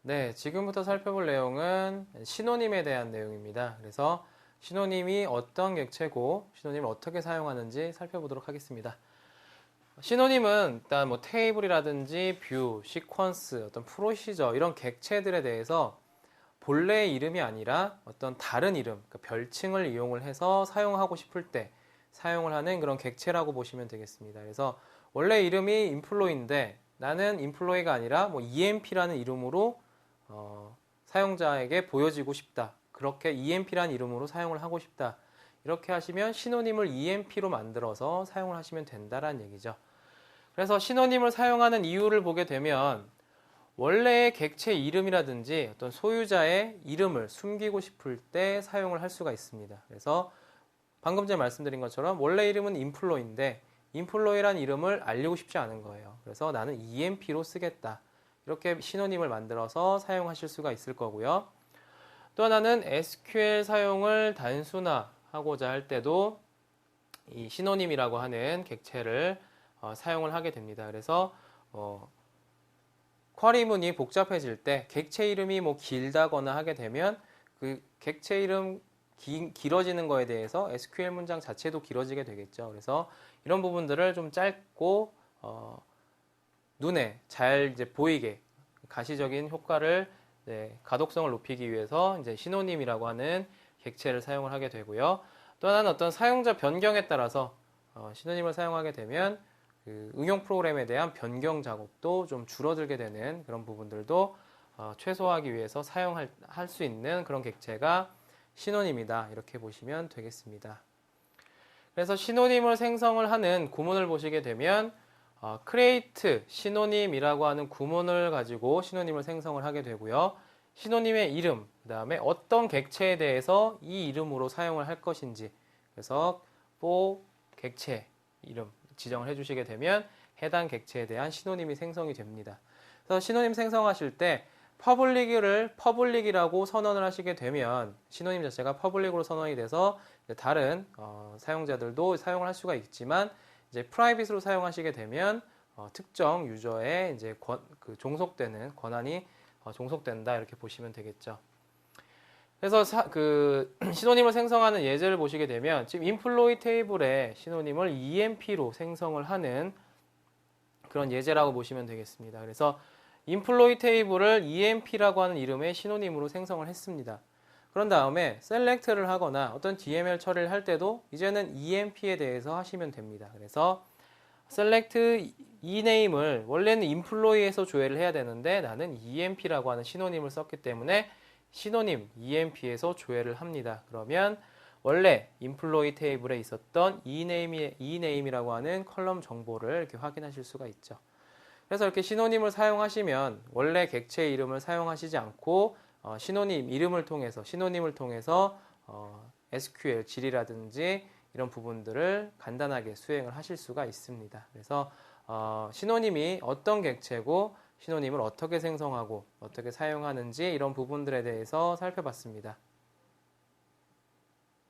네, 지금부터 살펴볼 내용은 시노님에 대한 내용입니다. 그래서 시노님이 어떤 객체고 시노님을 어떻게 사용하는지 살펴보도록 하겠습니다. 시노님은 일단 뭐 테이블이라든지 뷰, 시퀀스, 어떤 프로시저 이런 객체들에 대해서 본래의 이름이 아니라 어떤 다른 이름, 그러니까 별칭을 이용을 해서 사용하고 싶을 때 사용을 하는 그런 객체라고 보시면 되겠습니다. 그래서 원래 이름이 인플로이인데 나는 인플로이가 아니라 뭐 EMP라는 이름으로 사용자에게 보여지고 싶다. 그렇게 EMP라는 이름으로 사용을 하고 싶다. 이렇게 하시면 시노님을 EMP로 만들어서 사용을 하시면 된다라는 얘기죠. 그래서 시노님을 사용하는 이유를 보게 되면 원래의 객체 이름이라든지 어떤 소유자의 이름을 숨기고 싶을 때 사용을 할 수가 있습니다. 그래서 방금 전에 말씀드린 것처럼 원래 이름은 인플로이인데 인플로이란 이름을 알리고 싶지 않은 거예요. 그래서 나는 EMP로 쓰겠다. 이렇게 시노님을 만들어서 사용하실 수가 있을 거고요. 또 하나는 SQL 사용을 단순화하고자 할 때도 이 시노님이라고 하는 객체를 사용을 하게 됩니다. 그래서 쿼리문이 복잡해질 때 객체 이름이 뭐 길다거나 하게 되면 그 객체 이름 길어지는 거에 대해서 SQL 문장 자체도 길어지게 되겠죠. 그래서 이런 부분들을 좀 짧고 눈에 잘 이제 보이게 가시적인 효과를 가독성을 높이기 위해서 이제 시노님이라고 하는 객체를 사용을 하게 되고요. 또 하나는 어떤 사용자 변경에 따라서 시노님을 사용하게 되면 그 응용 프로그램에 대한 변경 작업도 좀 줄어들게 되는 그런 부분들도 최소화하기 위해서 사용할 수 있는 그런 객체가 시노님이다. 이렇게 보시면 되겠습니다. 그래서 시노님을 생성을 하는 구문을 보시게 되면 create 시노님이라고 하는 구문을 가지고 시노님을 생성을 하게 되고요. 시노님의 이름, 그 다음에 어떤 객체에 대해서 이 이름으로 사용을 할 것인지 그래서 for 객체 이름 지정을 해주시게 되면 해당 객체에 대한 시노님이 생성이 됩니다. 그래서 시노님 생성하실 때 퍼블릭이라고 선언을 하시게 되면 시노님 자체가 퍼블릭으로 선언이 돼서 다른 사용자들도 사용을 할 수가 있지만 이제 프라이빗으로 사용하시게 되면 특정 유저의 이제 그 종속되는 권한이 종속된다 이렇게 보시면 되겠죠. 그래서 그 시노님을 생성하는 예제를 보시게 되면 지금 인플로이 테이블에 시노님을 EMP로 생성을 하는 그런 예제라고 보시면 되겠습니다. 그래서 인플로이 테이블을 EMP라고 하는 이름의 시노님으로 생성을 했습니다. 그런 다음에 셀렉트를 하거나 어떤 DML 처리를 할 때도 이제는 EMP에 대해서 하시면 됩니다. 그래서 select ename을 원래는 인플로이에서 조회를 해야 되는데 나는 EMP라고 하는 시노님을 썼기 때문에 시노님 EMP에서 조회를 합니다. 그러면 원래 인플로이 테이블에 있었던 ename이라고 하는 컬럼 정보를 이렇게 확인하실 수가 있죠. 그래서 이렇게 시노님을 사용하시면 원래 객체 이름을 사용하시지 않고 시노님을 통해서 SQL 질이라든지 이런 부분들을 간단하게 수행을 하실 수가 있습니다. 그래서 시노님이 어떤 객체고 시노님을 어떻게 생성하고 어떻게 사용하는지 이런 부분들에 대해서 살펴봤습니다.